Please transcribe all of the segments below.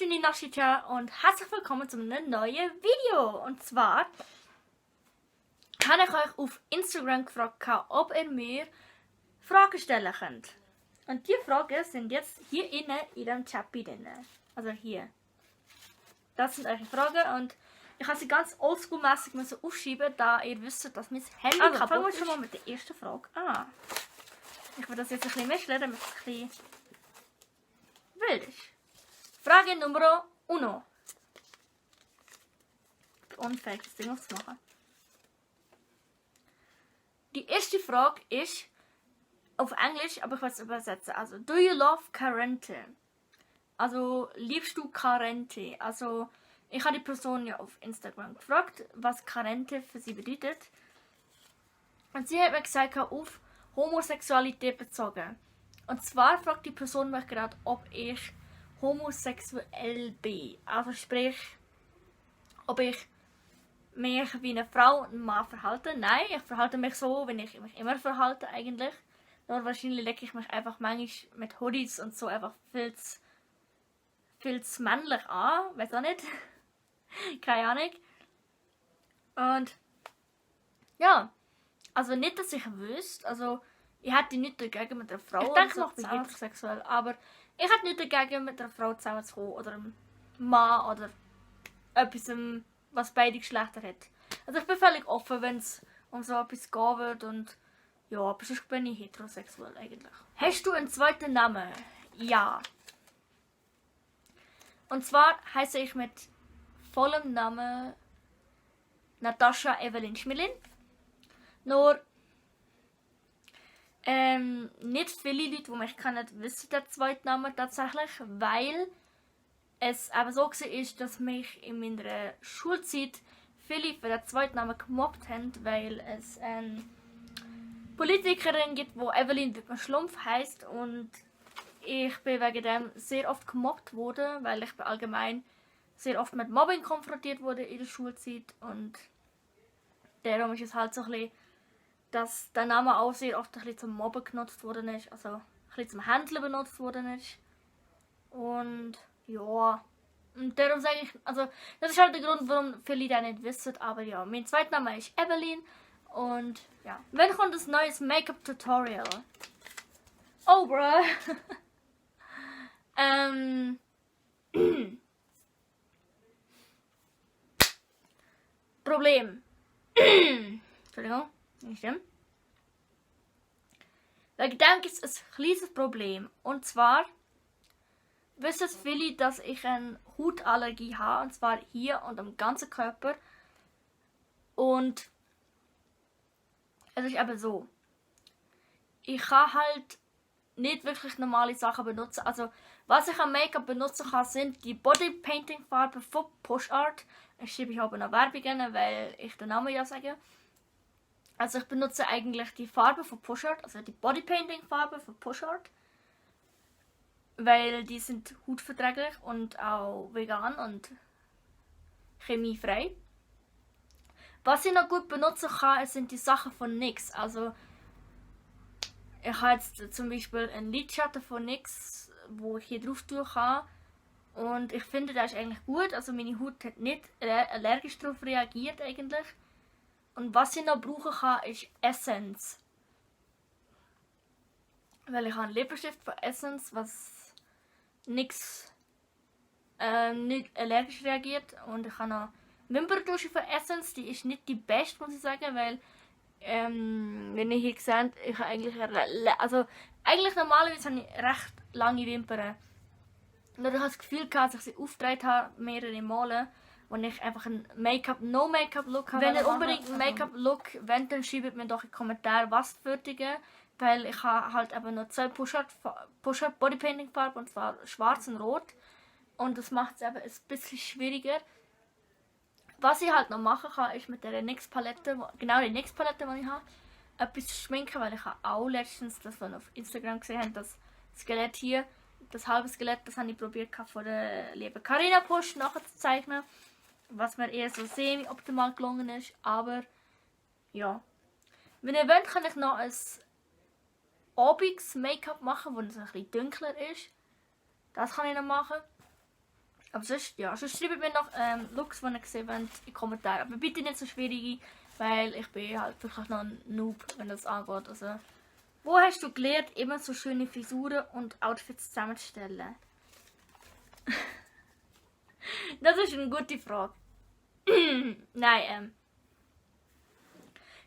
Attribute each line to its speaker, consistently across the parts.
Speaker 1: Afternoon Nashita und herzlich willkommen zu einem neuen Video. Und zwar habe ich euch auf Instagram gefragt, ob ihr mir Fragen stellen könnt. Und die Fragen sind jetzt hier innen in dem Chat drin. Also hier. Das sind eure Fragen und ich habe sie ganz oldschool-mässig aufschreiben, da ihr wisst, dass mein Handy kaputt ist. Fangen wir schon mal mit der ersten Frage an. Ich will das jetzt ein bisschen mischen, damit es ein bisschen wild ist. Frage Nummer 1. Unfähig, das Ding aufzumachen. Die erste Frage ist auf Englisch, aber ich will es übersetzen. Also, do you love Karente? Also, liebst du Karente? Also, ich habe die Person ja auf Instagram gefragt, was Karente für sie bedeutet. Und sie hat mir gesagt, auf Homosexualität bezogen. Und zwar fragt die Person mich gerade, ob ich homosexuell bin. Also sprich, ob ich mich wie eine Frau und ein Mann verhalte. Nein, ich verhalte mich so, wie ich mich immer verhalte eigentlich. Nur wahrscheinlich lege ich mich einfach manchmal mit Hoodies und so einfach viel zu männlich an. Weiß auch nicht. Keine Ahnung. Und ja, also nicht, dass ich wüsste. Also ich hätte nichts dagegen mit einer Frau. Ich denke, ich bin heterosexuell, aber ich hätte nichts dagegen, mit einer Frau zusammenzukommen oder einem Mann oder etwas, was beide Geschlechter hat. Also ich bin völlig offen, wenn es um so etwas gehen wird und ja, aber sonst bin ich heterosexuell eigentlich. Hast du einen zweiten Namen? Ja. Und zwar heiße ich mit vollem Namen Natascha Evelyn Schmilin. Nur nicht viele Leute, die mich kennen, wissen den zweiten Namen tatsächlich, weil es eben so war, dass mich in meiner Schulzeit viele für den zweiten Namen gemobbt haben, weil es eine Politikerin gibt, die Evelyn Schlumpf heisst und ich bin wegen dem sehr oft gemobbt worden, weil ich allgemein sehr oft mit Mobbing konfrontiert wurde in der Schulzeit und darum ist es halt so ein bisschen, dass der Name auch sehr oft ein bisschen zum Mobben genutzt worden ist, also ein bisschen zum Handeln benutzt worden ist. Und ja, und darum sage ich, also das ist halt der Grund, warum viele das nicht wissen, aber ja, mein zweiter Name ist Evelyn und ja. Wann kommt ein neues Make-up-Tutorial? Oh, bruh. Problem. Entschuldigung. Nicht stimmt. Wegen dem gibt es ein kleines Problem. Und zwar wissen viele, dass ich eine Hautallergie habe. Und zwar hier und am ganzen Körper. Und es ist eben so. Ich kann halt nicht wirklich normale Sachen benutzen. Also was ich am Make-up benutzen kann, sind die Body Painting Farben von Push Art. Ich schreibe hier oben noch Werbungen, weil ich den Namen ja sage. Also ich benutze eigentlich die Farbe von Push Art, also die Body Painting Farbe von Push Art, weil die sind hautverträglich und auch vegan und chemiefrei. Was ich noch gut benutzen kann, sind die Sachen von NYX. Also ich habe jetzt zum Beispiel einen Lidschatten von NYX, wo ich hier drauf tun kann. Und ich finde, das ist eigentlich gut. Also meine Haut hat nicht allergisch darauf reagiert eigentlich. Und was ich noch brauchen kann, ist Essence. Weil ich habe einen Lippenstift von Essence, was nicht allergisch reagiert. Und ich habe noch Wimperntusche von Essence, die ist nicht die beste, muss ich sagen, weil wenn ihr hier seht, ich habe eigentlich normalerweise habe ich recht lange Wimpern. Und ich habe das Gefühl gehabt, dass ich sie aufgedreht habe, mehrere Male, und ich einfach einen No-Make-up-Look habe. Wenn ihr unbedingt einen Make-up-Look wollt, dann schreibt mir doch in die Kommentare, was fertigen. Weil ich habe halt eben noch 2 Push-Up Bodypainting-Farben, und zwar schwarz und rot. Und das macht es eben ein bisschen schwieriger. Was ich halt noch machen kann, ist mit der NYX-Palette, genau die NYX-Palette, die ich habe, etwas schminken, weil ich habe auch letztens, das wir auf Instagram gesehen haben, das Skelett hier, das halbe Skelett, das habe ich probiert von der lieben Carina Pusch nachzuzeichnen, was mir eher so semi-optimal gelungen ist, aber ja. Wenn ihr wollt, kann ich noch ein Obiges Make-up machen, das ein bisschen dunkler ist. Das kann ich noch machen. Aber sonst, ja, sonst schreibt mir noch Looks, die ihr gesehen habt, in die Kommentare. Aber bitte nicht so schwierige, weil ich bin halt wirklich noch ein Noob, wenn das angeht. Also, wo hast du gelernt, immer so schöne Frisuren und Outfits zusammenzustellen? Das ist eine gute Frage. Nein,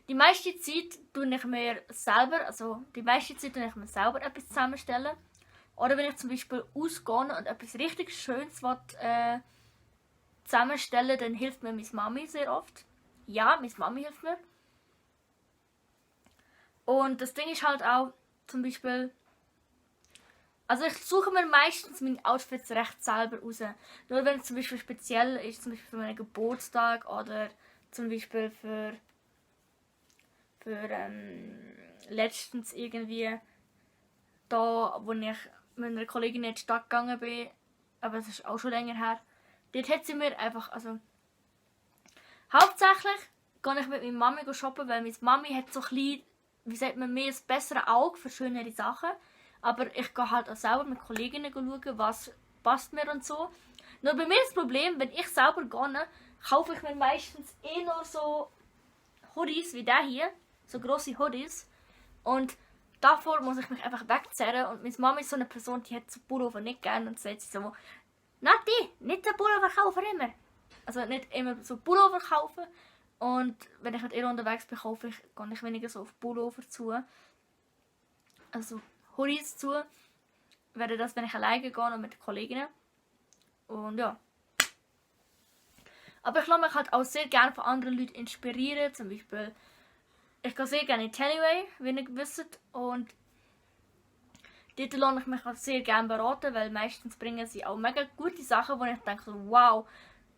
Speaker 1: die meiste Zeit tue ich mir selber, etwas zusammenstellen. Oder wenn ich zum Beispiel ausgehe und etwas richtig Schönes zusammenstellen, dann hilft mir meine Mami sehr oft. Ja, meine Mami hilft mir. Und das Ding ist halt auch, zum Beispiel, also ich suche mir meistens meine Outfits recht selber raus. Nur wenn es zum Beispiel speziell ist, zum Beispiel für meinen Geburtstag oder zum Beispiel für letztens irgendwie da, wo ich mit einer Kollegin in die Stadt gegangen bin, aber das ist auch schon länger her, dort hat sie mir einfach, also hauptsächlich gehe ich mit meiner Mami shoppen, weil meine Mami hat so ein bisschen, wie sagt man, mehr ein besseres Auge für schönere Sachen, aber ich gehe halt auch selber mit Kolleginnen schauen, was passt mir und so. Nur bei mir ist das Problem, wenn ich selber gehe, kaufe ich mir meistens nur so Hoodies wie der hier, so grosse Hoodies, und davor muss ich mich einfach wegzerren. Und meine Mama ist so eine Person, die hat so Pullover nicht gerne und sagt so, Nati, nicht den Pullover kaufen immer. Also nicht immer so Pullover kaufen. Und wenn ich mit ihr unterwegs bin, gehe ich weniger so auf Pullover zu. Also Hoodies zu. Wäre das, wenn ich alleine gehe und mit den Kolleginnen. Und ja. Aber ich lasse mich halt auch sehr gerne von anderen Leuten inspirieren. Zum Beispiel, ich gehe sehr gerne in Tellyway, wie ihr wisst. Und dort lasse ich mich auch sehr gerne beraten, weil meistens bringen sie auch mega gute Sachen, wo ich denke, wow,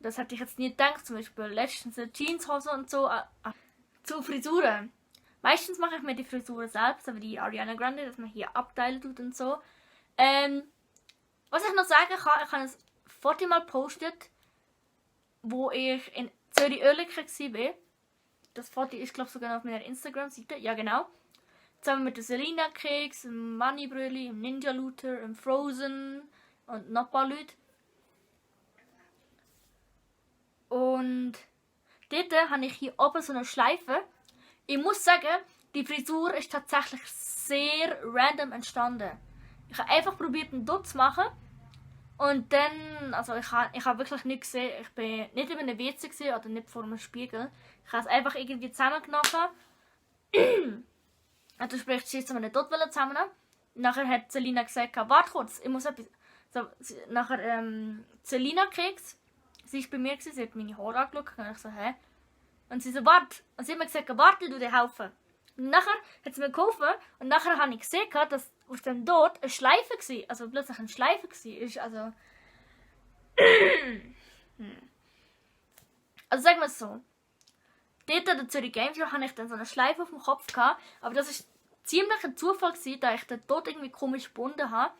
Speaker 1: das hätte ich jetzt nie gedacht. Zum Beispiel letztens eine Jeanshose und so. Zu Frisuren. Meistens mache ich mir die Frisuren selbst, aber die Ariana Grande, dass man hier abteilen tut und so. Was ich noch sagen kann, ich habe ein Foto mal gepostet, wo ich in Zürich-Oerlikon war. Das Foto ist, glaube ich, sogar auf meiner Instagram-Seite. Ja, genau. Zusammen mit der Selina Keks, dem Manny Bröli, dem Ninja Luther, dem Frozen und noch ein paar Leuten. Und dort habe ich hier oben so eine Schleife. Ich muss sagen, die Frisur ist tatsächlich sehr random entstanden. Ich habe einfach probiert, einen Dutt zu machen. Und dann, also ich habe wirklich nicht gesehen, ich bin nicht in einem WC gesehen oder nicht vor einem Spiegel. Ich habe es einfach irgendwie zusammengenommen. Also sprich, sie ist einen Dutt zusammen. Nachher hat Selina gesagt, warte kurz, ich muss etwas... So, nachher, Selina Keks, sie war bei mir, sie hat meine Haare angeschaut und ich so, hä? Und sie so, warte. Und sie hat mir gesagt, warte, du dir helfen. Und nachher hat sie mir geholfen und nachher habe ich gesehen, dass aus dem Tod eine Schleife war. Also plötzlich eine Schleife war. Also... Also sagen wir es so. Dort an der Zürich Game Show hatte ich dann so eine Schleife auf dem Kopf gehabt, aber das war ziemlich ein Zufall gewesen, da ich den Tod irgendwie komisch gebunden habe.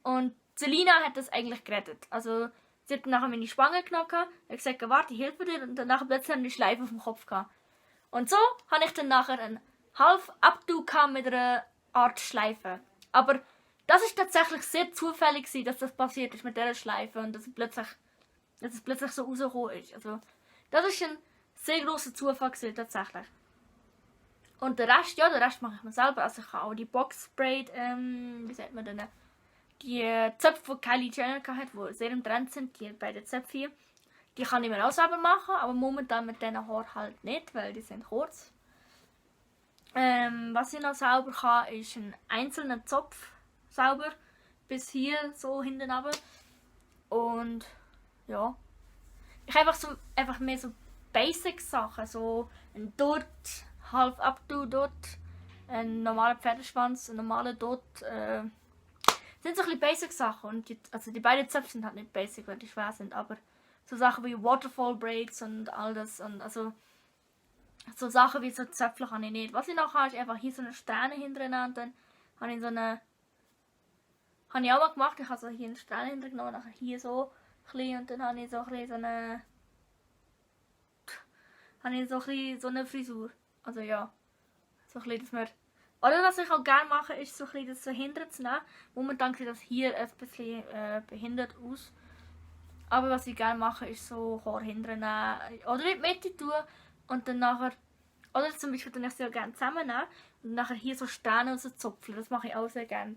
Speaker 1: Und Selina hat das eigentlich gerettet. Also sie hat nachher meine Spange genommen, hat gesagt, warte, ich helfe dir, und danach plötzlich eine Schleife auf dem Kopf gehabt. Und so habe ich dann nachher einen halb Abdu mit einer Art Schleife. Aber das ist tatsächlich sehr zufällig gewesen, dass das passiert ist mit dieser Schleife und dass es plötzlich so rausgekommen ist. Also das ist ein sehr grosser Zufall gewesen, tatsächlich. Und der Rest mache ich mir selber. Also ich habe auch die Box Braid, wie sagt man denn, die Zöpfe, die Kylie Jenner hatte, die sehr im Trend sind, die beiden Zöpfe hier, die kann ich mir auch selber machen, aber momentan mit diesen Haaren halt nicht, weil die sind kurz. Was ich noch selber kann, ist einen einzelnen Zopf sauber, bis hier so hinten runter. Und ja, ich habe einfach mehr so Basic-Sachen, so ein Dutt, halb Abdu dort, ein normaler Pferdeschwanz, ein normaler Dutt, sind so ein bisschen Basic-Sachen. Und die beiden Zöpfe sind halt nicht basic, weil die schwer sind, aber so Sachen wie Waterfall Braids und all das, und also so Sachen wie so Zöpfe kann ich nicht. Was ich noch habe, ist einfach hier so eine Strähne hintereinander, und dann habe ich so eine, habe ich auch mal gemacht, ich habe so hier eine Strähne hintergenommen, nachher hier so ein bisschen, und dann habe ich so ein bisschen so eine Frisur. Also ja, so ein bisschen, dass man... Oder was ich auch gerne mache, ist so ein bisschen das so hinten zu nehmen. Momentan sieht das hier ein bisschen behindert aus. Aber was ich gerne mache, ist so Haar hinten nehmen oder in die Mitte tun und dann nachher, oder zum Beispiel dann ich sehr gerne zusammennehmen und nachher hier so Sterne rauszupfen. Das mache ich auch sehr gerne.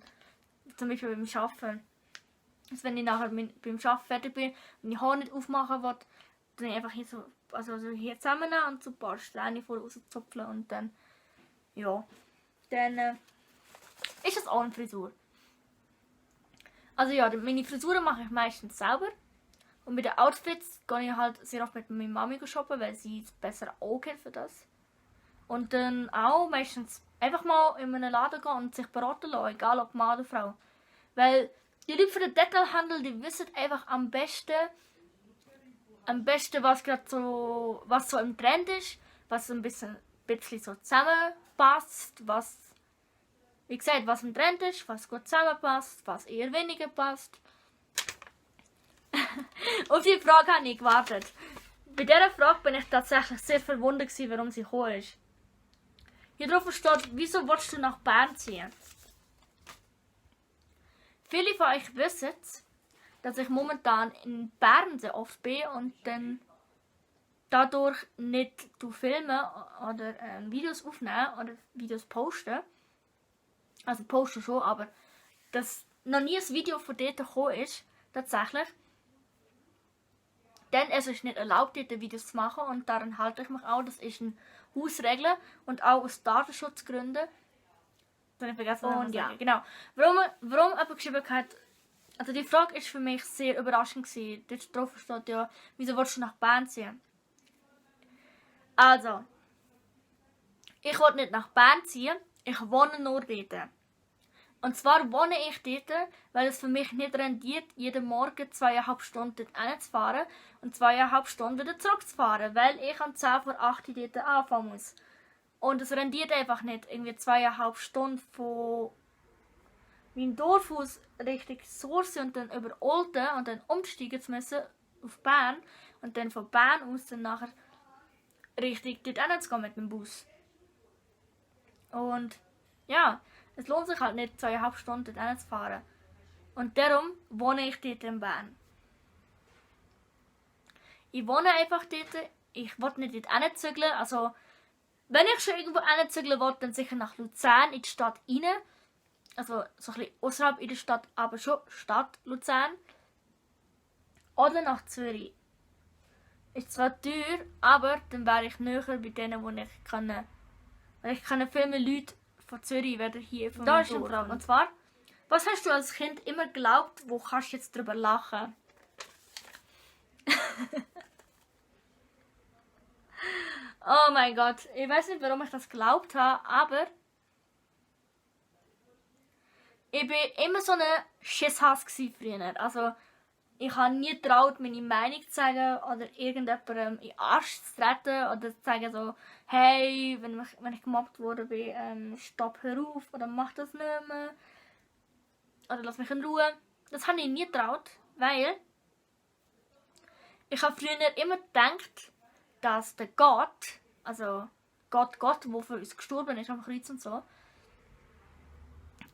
Speaker 1: Zum Beispiel beim Arbeiten. Also wenn ich nachher beim Arbeiten fertig bin und ich Haar nicht aufmachen will, dann einfach hier so, also hier zusammennehmen und so ein paar Sterne voll rauszupfen und dann, ja, dann ist das auch eine Frisur. Also ja, meine Frisuren mache ich meistens selber. Und mit den Outfits gehe ich halt sehr oft mit meiner Mami shoppen, weil sie es besser Auge hat für das. Und dann auch meistens einfach mal in einen Laden gehen und sich beraten lassen, egal ob Mann oder Frau. Weil die Leute für den Detailhandel, die wissen einfach am besten was gerade so, was so im Trend ist, was so ein bisschen so zusammenpasst, wie gesagt, was im Trend ist, was gut zusammenpasst, was eher weniger passt. Auf die Frage habe ich gewartet. Bei dieser Frage bin ich tatsächlich sehr verwundert, warum sie gekommen ist. Hier drauf steht, wieso willst du nach Bern ziehen? Viele von euch wissen, dass ich momentan in Bern sehr oft bin und dann dadurch nicht filmen oder Videos aufnehmen oder Videos posten. Also posten schon, aber dass noch nie ein Video von dort gekommen ist, tatsächlich. Denn es ist nicht erlaubt, dort Videos zu machen und daran halte ich mich auch. Das ist eine Hausregel und auch aus Datenschutzgründen. Das habe ich vergessen. Und ja, genau. Warum jemand geschrieben hat, also die Frage ist für mich sehr überraschend gewesen. Dort drauf steht ja, wieso willst du nach Bern ziehen? Also, ich will nicht nach Bern ziehen, ich wohne nur dort. Und zwar wohne ich dort, weil es für mich nicht rendiert, jeden Morgen 2,5 Stunden dort zu fahren und 2,5 Stunden wieder zurückzufahren, weil ich um 10 vor 8 Uhr dort anfangen muss. Und es rendiert einfach nicht, irgendwie 2,5 Stunden von meinem Dorf aus Richtung Surse und dann über Olten und dann umsteigen zu müssen auf Bern und dann von Bern aus dann nachher Richtung dort zu gehen mit dem Bus. Und ja, es lohnt sich halt nicht 2,5 Stunden dort zu fahren. Und darum wohne ich dort in Bern. Ich wohne einfach dort. Ich will nicht dort hinzügeln. Also, wenn ich schon irgendwo hinzügeln will, dann sicher nach Luzern in die Stadt rein. Also, so ein bisschen außerhalb in der Stadt, aber schon Stadt Luzern. Oder nach Zürich. Ist zwar teuer, aber dann wäre ich näher bei denen, wo ich kann. Weil ich kann viel mehr Leute von Zürich werden hier von da ist eine Frage. Und zwar, was hast du als Kind immer geglaubt, wo kannst du jetzt drüber lachen? Oh mein Gott, ich weiß nicht, warum ich das geglaubt habe, aber ich war immer so eine Schisshass früher. Also, ich habe nie getraut, meine Meinung zu sagen oder irgendjemandem in den Arsch zu treten oder zu sagen so, hey, wenn ich gemobbt wurde, stopp, hör auf oder mach das nicht mehr. Oder lass mich in Ruhe. Das habe ich nie getraut, weil ich habe früher immer gedacht, dass der Gott, also Gott, der für uns gestorben ist am Kreuz und so,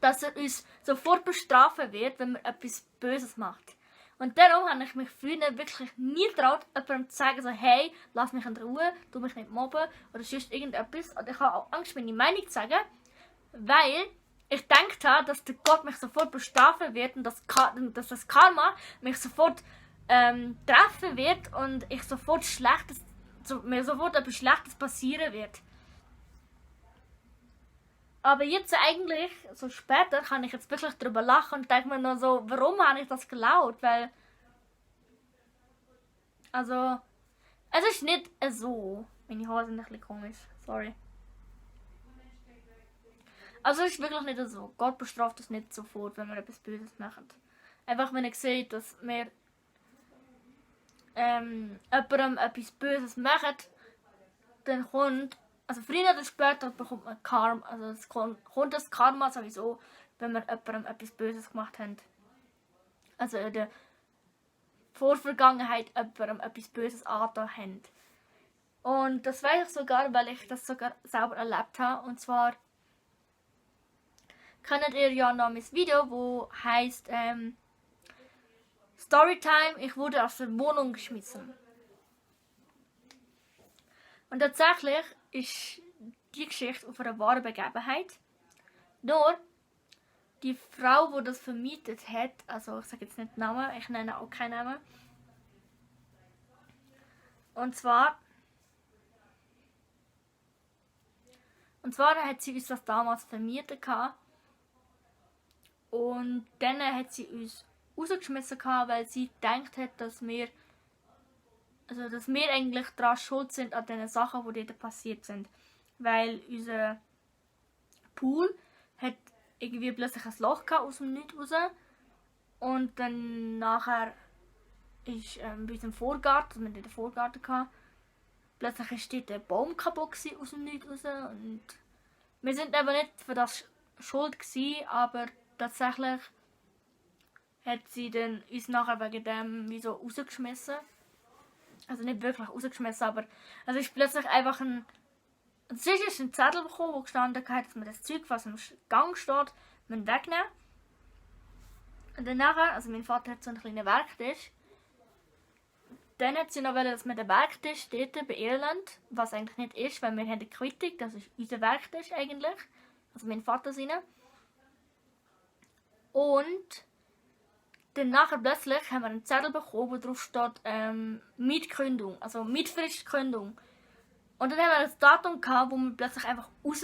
Speaker 1: dass er uns sofort bestrafen wird, wenn man etwas Böses macht. Und darum habe ich mich früher wirklich nie getraut, jemandem zu sagen, so, hey, lass mich in Ruhe, tu mich nicht mobben oder sonst irgendetwas. Und ich habe auch Angst, meine Meinung zu sagen, weil ich gedacht habe, dass der Gott mich sofort bestrafen wird und dass das Karma mich sofort treffen wird und ich mir sofort etwas Schlechtes passieren wird. Aber jetzt eigentlich, so später, kann ich jetzt wirklich darüber lachen und denke mir nur so, warum habe ich das geglaubt? Weil, also, es ist nicht so. Meine Haare sind ein bisschen komisch, sorry. Also es ist wirklich nicht so. Gott bestraft uns nicht sofort, wenn wir etwas Böses machen. Einfach wenn er sieht, dass wir jemandem etwas Böses machen, dann kommt, also früher oder später bekommt man Karma, also es kommt das Karma sowieso, wenn wir jemandem etwas Böses gemacht haben. Also in der Vorvergangenheit jemandem etwas Böses angetan haben. Und das weiß ich sogar, weil ich das sogar selber erlebt habe. Und zwar kennt ihr ja noch mein Video, wo heisst Storytime, ich wurde aus der Wohnung geschmissen. Und tatsächlich ist die Geschichte auf einer wahren Begebenheit. Nur, die Frau, die das vermietet hat, also ich sage jetzt nicht den Namen, ich nenne auch keinen Namen. Und zwar hat sie uns das damals vermietet gehabt. Und dann hat sie uns rausgeschmissen gehabt, weil sie gedacht hat, dass wir eigentlich daran schuld sind an den Sachen, die dort passiert sind. Weil unser Pool hat irgendwie plötzlich ein Loch gehabt aus dem Nichts raus. Und dann nachher ist bei unserem Vorgarten, also wir hatten den Vorgarten gehabt, plötzlich ist dort ein Baum kaputt aus dem Nichts raus. Und wir sind eben nicht für das schuld gewesen, aber tatsächlich hat sie dann uns nachher wegen dem wie so rausgeschmissen. Also nicht wirklich rausgeschmissen, aber es ist plötzlich einfach ein Zettel bekommen, wo gestanden hat, dass man das Zeug, was im Gang steht, wegnehmen. Und dann nachher, also mein Vater hat so einen kleinen Werktisch. Dann hat sie noch wollen, dass wir den Werktisch dort bei Irland, was eigentlich nicht ist, weil wir haben eine Quittung, das ist unser Werktisch eigentlich. Also mein Vater seine. Und dann nachher plötzlich haben wir einen Zettel bekommen, wo drauf steht Mietkündigung, also Mietfristkündigung. Und dann haben wir das Datum gehabt, wo wir plötzlich einfach raus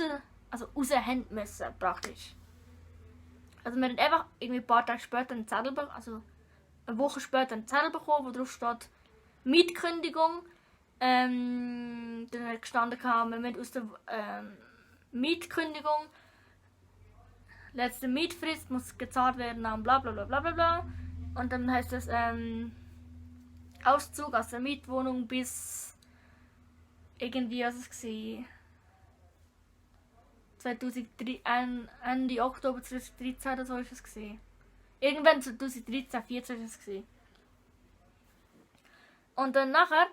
Speaker 1: haben müssen, praktisch. Also wir haben einfach irgendwie ein paar Tage später einen Zettel bekommen, also eine Woche später einen Zettel bekommen, wo drauf steht Mietkündigung. Dann hat gestanden, wir müssen aus der Mietkündigung, letzte Mietfrist muss gezahlt werden, und bla bla bla bla bla bla. Und dann heißt es Auszug aus der Mietwohnung bis irgendwie, was es war, 2003, Ende Oktober 2013 oder so ist es gewesen. Irgendwann 2013, 2014 ist es gewesen. Und dann nachher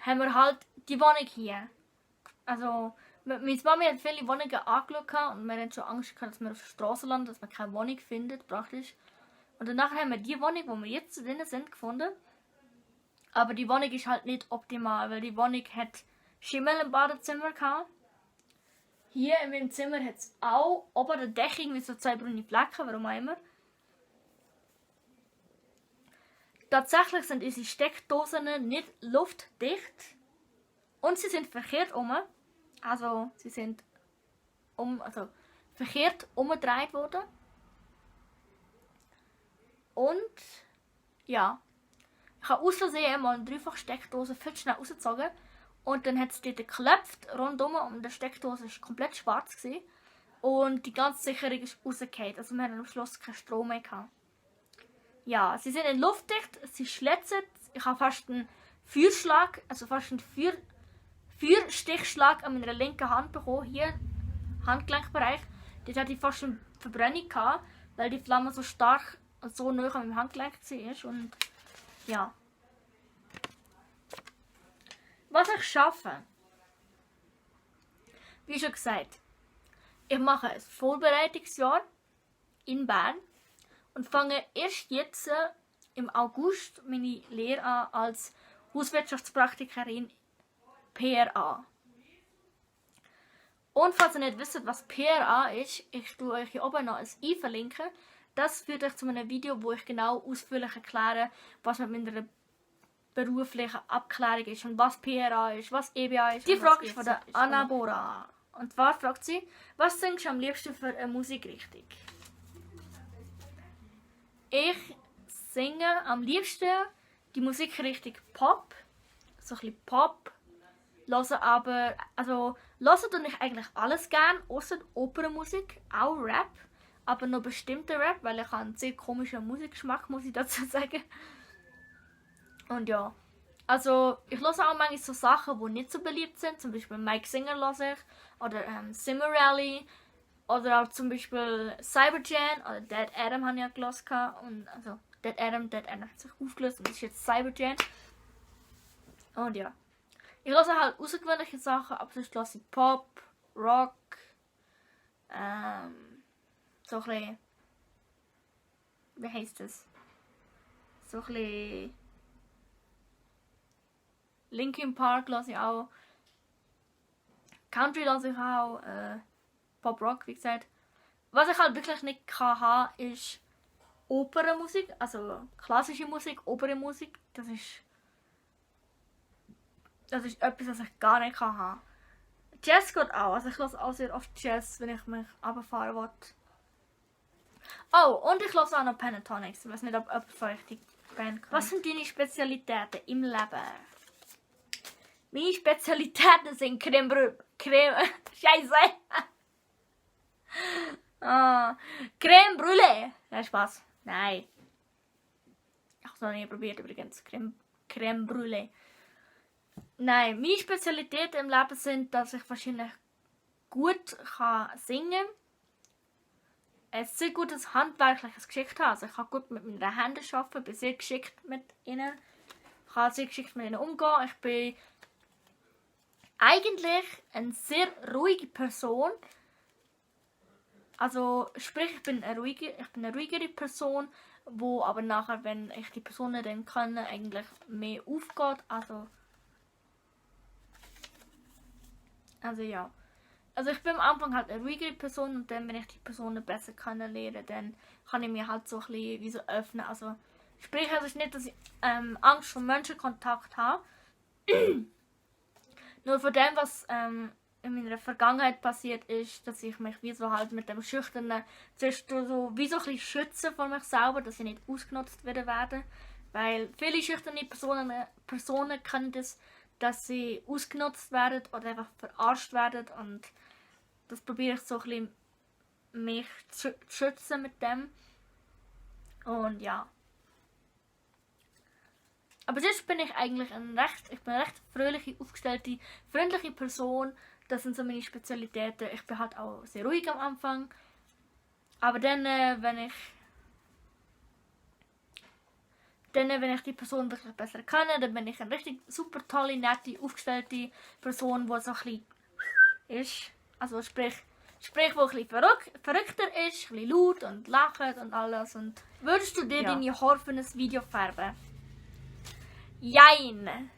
Speaker 1: haben wir halt die Wohnung hier. Also, meine Mami hat viele Wohnungen angeschaut und wir hatten schon Angst gehabt, dass wir auf der Straße landen, dass man keine Wohnung findet, praktisch. Und danach haben wir die Wohnung, wo wir jetzt drin sind, gefunden. Aber die Wohnung ist halt nicht optimal, weil die Wohnung hat Schimmel im Badezimmer gehabt. Hier in meinem Zimmer hat es auch ober der Decke irgendwie so 2 braune Flecken, warum auch immer. Tatsächlich sind unsere Steckdosen nicht luftdicht und sie sind verkehrt um. Also sie sind verkehrt umgedreht worden. Und ja, ich habe aus Versehen mal eine 3-fach-Steckdose viel schnell rausgezogen. Und dann hat es dort geklopft rundum und die Steckdose war komplett schwarz gewesen. Und die ganze Sicherung ist rausgefallen. Also wir hatten am Schluss keinen Strom mehr gehabt. Ja, sie sind in luftdicht, sie schlitzen. Ich habe fast einen Feuerschlag, also fast einen Feuerstichschlag an meiner linken Hand bekommen. Hier, Handgelenkbereich. Dort hatte ich fast eine Verbrennung gehabt, weil die Flamme so stark und so nah an meinem Handgelenk war. Und ja. Was ich schaffe, wie schon gesagt, ich mache ein Vorbereitungsjahr in Bern und fange erst jetzt im August meine Lehre an als Hauswirtschaftspraktikerin PRA. Und falls ihr nicht wisst, was PRA ist, ich tue euch hier oben noch ein i verlinken. Das führt euch zu einem Video, wo ich genau ausführlich erkläre, was mit meiner beruflichen Abklärung ist und was PRA ist, was EBA ist. Die Frage ist von der Anna Bora. Und zwar fragt sie, was singst du am liebsten für eine Musikrichtung? Ich singe am liebsten die Musikrichtung Pop. So ein bisschen Pop. Hören tue ich eigentlich alles gern, außer Opernmusik, auch Rap. Aber noch bestimmter Rap, weil ich habe einen sehr komischen Musikgeschmack, muss ich dazu sagen. Und ja, also ich höre auch manchmal so Sachen, die nicht so beliebt sind. Zum Beispiel Mike Singer höre ich. Oder Simmerally. Oder auch zum Beispiel Cyberjan oder Dead Adam habe ich ja gehört. Und also Dead Adam hat sich aufgelöst und das ist jetzt Cyberjan. Und ja. Ich höre halt außergewöhnliche Sachen, aber sonst höre ich Pop, Rock, so ein bisschen, wie heisst das? So ein bisschen Linkin Park lasse ich auch. Country lasse ich auch. Pop Rock, wie gesagt. Was ich halt wirklich nicht kann haben, ist Opernmusik, also klassische Musik, Opernmusik. Das ist etwas, was ich gar nicht kann haben. Jazz geht auch, also ich höre auch sehr oft Jazz, wenn ich mich runterfahren will. Oh, und ich höre auch noch Pentatonix. Ich weiß nicht, ob jemand von euch die Band kennt. Was sind deine Spezialitäten im Leben? Meine Spezialitäten sind Creme Brûlée. Scheiße! Creme Brûlée. Ja, Spaß. Nein. Ich habe es noch nie probiert übrigens. Creme Brûlée. Nein, meine Spezialitäten im Leben sind, dass ich wahrscheinlich gut kann singen, ein sehr gutes handwerkliches Geschick habe. Also ich kann gut mit meinen Händen arbeiten, bin sehr geschickt mit ihnen. Ich kann sehr geschickt mit ihnen umgehen. Ich bin eigentlich eine sehr ruhige Person. Also sprich, ich bin eine ruhigere Person, wo aber nachher, wenn ich die Personen dann kenne, eigentlich mehr aufgeht. Also ja. Also ich bin am Anfang halt eine ruhigere Person und dann, wenn ich die Personen besser kennenlerne, dann kann ich mir halt so ein bisschen wie so öffnen. Also sprich, also ist nicht, dass ich Angst vor Menschenkontakt habe. Nur von dem, was in meiner Vergangenheit passiert ist, dass ich mich wie so halt mit dem Schüchternen zuerst so wie so ein bisschen schütze vor mich selber, dass ich nicht ausgenutzt werde. Weil viele schüchterne Personen können das, dass sie ausgenutzt werden oder einfach verarscht werden, und das probiere ich so ein bisschen mich zu schützen mit dem. Und ja. Aber sonst bin ich eigentlich eine recht fröhliche, aufgestellte, freundliche Person. Das sind so meine Spezialitäten. Ich bin halt auch sehr ruhig am Anfang. Aber dann, wenn ich die Person wirklich besser kenne, dann bin ich eine richtig super tolle, nette, aufgestellte Person, die so ein bisschen ist. Also sprich, wo ein bisschen verrückter ist, ein bisschen laut und lacht und alles. Und würdest du dir deine Haare für ein Video färben? Jein.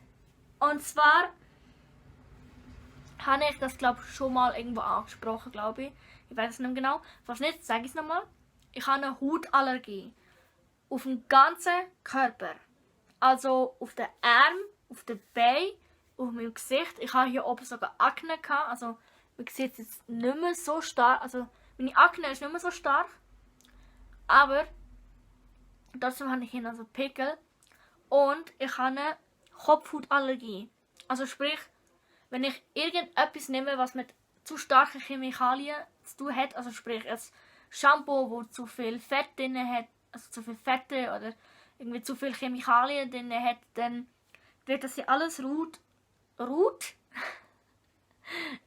Speaker 1: Und zwar habe ich das, glaube ich, schon mal irgendwo angesprochen, glaube ich. Ich weiß es nicht mehr genau. Falls nicht, sage ich es nochmal. Ich habe eine Hautallergie. Auf dem ganzen Körper. Also auf den Armen, auf den Beinen, auf meinem Gesicht. Ich habe hier oben sogar Akne gehabt. Also man sieht es jetzt nicht mehr so stark. Also meine Akne ist nicht mehr so stark. Aber trotzdem habe ich hier noch so Pickel. Und ich habe eine Kopfhautallergie. Also sprich, wenn ich irgendetwas nehme, was mit zu starken Chemikalien zu tun hat, also sprich ein Shampoo, wo zu viel Fett drin hat, also zu viel Fette oder irgendwie zu viel Chemikalien drin hat, dann wird das hier alles rot.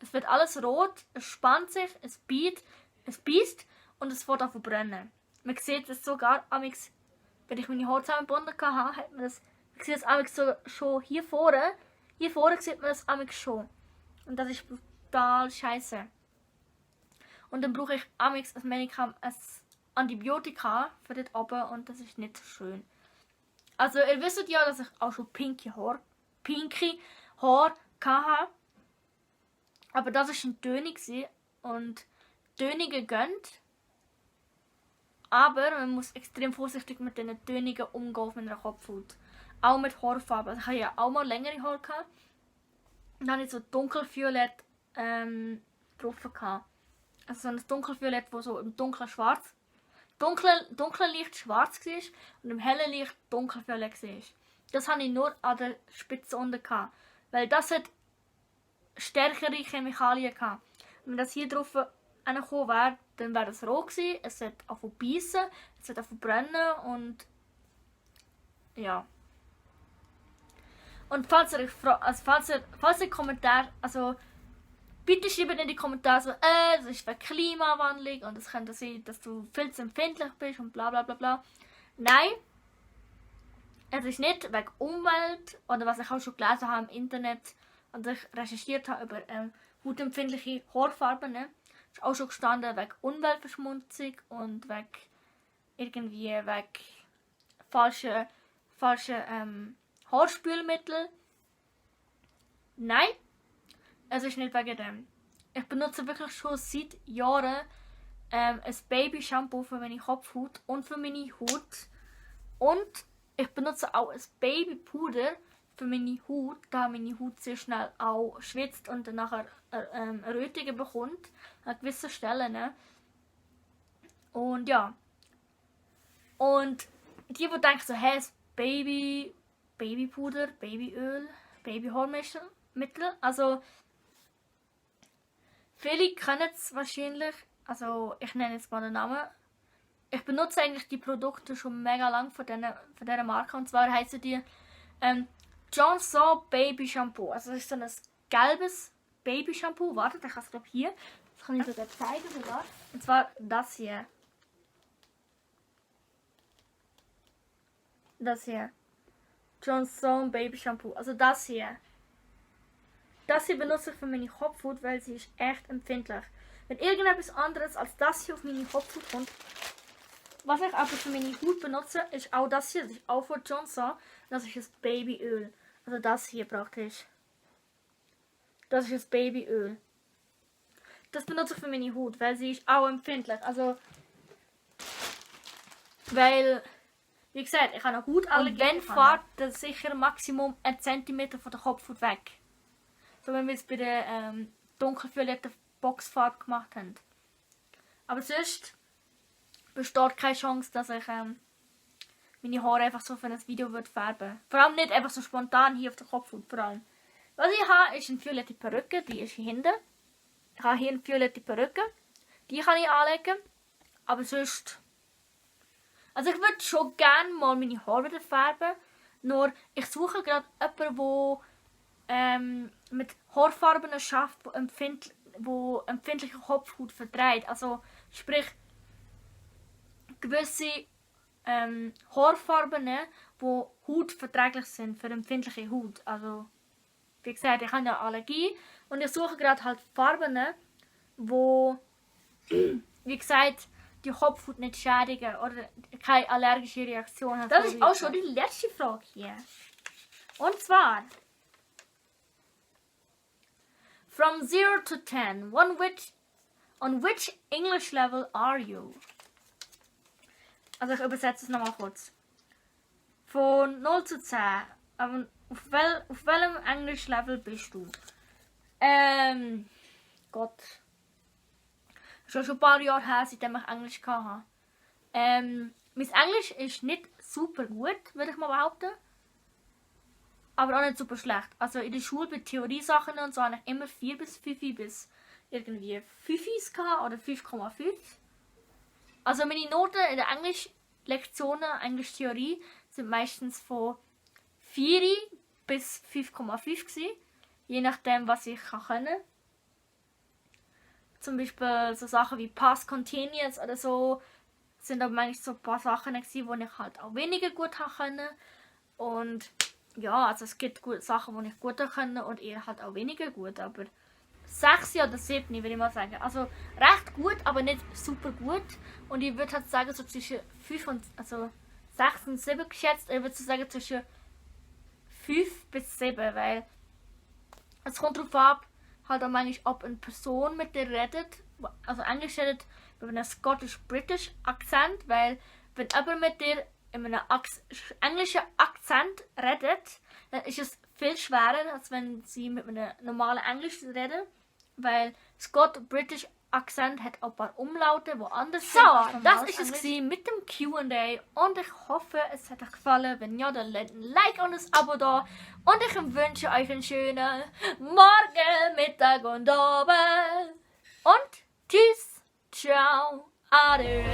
Speaker 1: Es wird alles rot, es spannt sich, es beißt und es fängt an zu brennen. Man sieht es sogar, wenn ich meine Haare zusammengebunden habe, hat man das, man sieht es so schon hier vorne. Hier vorne sieht man das schon. Und das ist total scheiße. Und dann brauche ich ein Antibiotika für dort oben und das ist nicht so schön. Also ihr wisst ja, dass ich auch schon pinke Haare hatte. Aber das war ein Tönig und Tönige gönnt. Aber man muss extrem vorsichtig mit diesen Tönigen umgehen auf meiner Kopfhaut. Auch mit Haarfarbe. Also ich hatte ja auch mal längere Haare gehabt. Und dann hatte ich so dunkelviolett drauf gehabt. Also so ein dunkelviolett, wo so im dunklen Schwarz. Dunkle Licht schwarz war und im hellen Licht dunkelviolett war. Das hatte ich nur an der Spitze unten gehabt. Weil das hat stärkere Chemikalien gehabt. Wenn das hier drauf angekommen wäre, dann wäre das rot gewesen. Es hat angefangen zu beißen, es hat angefangen zu brennen und ja. Und falls ihr Kommentare, also bitte schreibt in die Kommentare so, das ist wegen Klimawandel und es könnte sein, dass du viel zu empfindlich bist und bla bla bla bla. Nein, es ist nicht wegen Umwelt oder was ich auch schon gelesen habe im Internet und ich recherchiert habe über hautempfindliche Haarfarben. Ne? Ist auch schon gestanden wegen Umweltverschmutzung und wegen falschen falsche Haarspülmittel. Nein, es ist nicht wegen dem. Ich benutze wirklich schon seit Jahren ein Baby-Shampoo für meine Kopfhaut und für meine Haut. Und ich benutze auch ein Babypuder für meine Haut, da meine Haut sehr schnell auch schwitzt und dann nachher Rötungen bekommt an gewissen Stellen. Ne? Und ja. Und die denken so, hey, das Babypuder, Babyöl, Babyhaarmittel. Also viele kennen es wahrscheinlich. Also ich nenne jetzt mal den Namen. Ich benutze eigentlich die Produkte schon mega lang von dieser Marke. Und zwar heißen die Johnson Baby Shampoo. Also das ist so ein gelbes Baby Shampoo. Wartet, ich habe es glaube hier. Das kann ich sogar zeigen sogar. Und zwar das hier. Das hier. Johnson Baby Shampoo. Also das hier. Das hier benutze ich für meine Kopfhaut, weil sie ist echt empfindlich. Wenn irgendetwas anderes als das hier auf meine Kopfhaut kommt. Was ich aber für meine Haut benutze, ist auch das hier. Das ist auch von Johnson. Das ist das Babyöl. Also das hier praktisch. Das ist das Babyöl. Das benutze ich für meine Haut, weil sie ist auch empfindlich. Also, weil, wie gesagt, ich habe eine Hautallergie. Und wenn fährt das sicher Maximum 1 cm von der Kopfhaut weg. So wie wir es bei der dunkelvioletten Boxfarbe gemacht haben. Aber sonst besteht keine Chance, dass ich meine Haare einfach so für ein Video färben würde. Vor allem nicht einfach so spontan hier auf der Kopfhaut. Vor allem. Was ich habe, ist eine violette Perücke, die ist hier hinten. Ich habe hier eine violette Perücke. Die kann ich anlegen. Aber sonst... Also ich würde schon gerne mal meine Haare wieder färben. Nur ich suche gerade jemanden, der mit Haarfarben arbeitet, wo empfindliche Kopfhaut verträgt. Also sprich gewisse Haarfarben, die hautverträglich sind für empfindliche Haut. Also wie gesagt, ich habe ja Allergie und ich suche gerade halt Farben, wo wie gesagt die Kopfhaut nicht schädigen oder keine allergische Reaktion haben. Das ist auch schon die letzte Frage hier. Und zwar from 0 to 10, on which English level are you? Also ich übersetze es nochmal kurz. Von 0 zu 10. Auf welchem Englisch-Level bist du? Gott. Schon ein paar Jahre her, seitdem ich Englisch hatte. Mein Englisch ist nicht super gut, würde ich mal behaupten. Aber auch nicht super schlecht. Also in der Schule bei Theoriesachen und so habe ich immer 4 bis 5 bis irgendwie 5 gehabt oder 5,5. Also meine Noten in der Englisch-Lektionen, Englisch-Theorie, sind meistens von 4 bis 5,5 gewesen. Je nachdem, was ich kann. Zum Beispiel so Sachen wie Past Continuous oder so sind aber manchmal so ein paar Sachen gewesen, wo ich halt auch weniger gut können. Und ja, also es gibt gute Sachen, die ich gut können und eher halt auch weniger gut. Aber 6 oder 7 würde ich mal sagen. Also recht gut, aber nicht super gut. Und ich würde halt sagen, so zwischen 5 und, also 6 und 7 geschätzt. Ich würde so sagen zwischen 5 bis 7, weil es kommt darauf ab, halt auch manchmal, ob eine Person mit dir redet, also Englisch redet, mit einem Scottish-British Akzent, weil wenn jemand mit dir in einem englischen Akzent redet, dann ist es viel schwerer, als wenn sie mit einem normalen Englisch reden, weil Scott-British Akzent hat auch ein paar Umlaute, die anders sind. So, das ist es mit dem Q&A und ich hoffe, es hat euch gefallen. Wenn ja, dann lasst ein Like und ein Abo da und ich wünsche euch einen schönen Morgen, Mittag und Abend und tschüss, ciao, ade.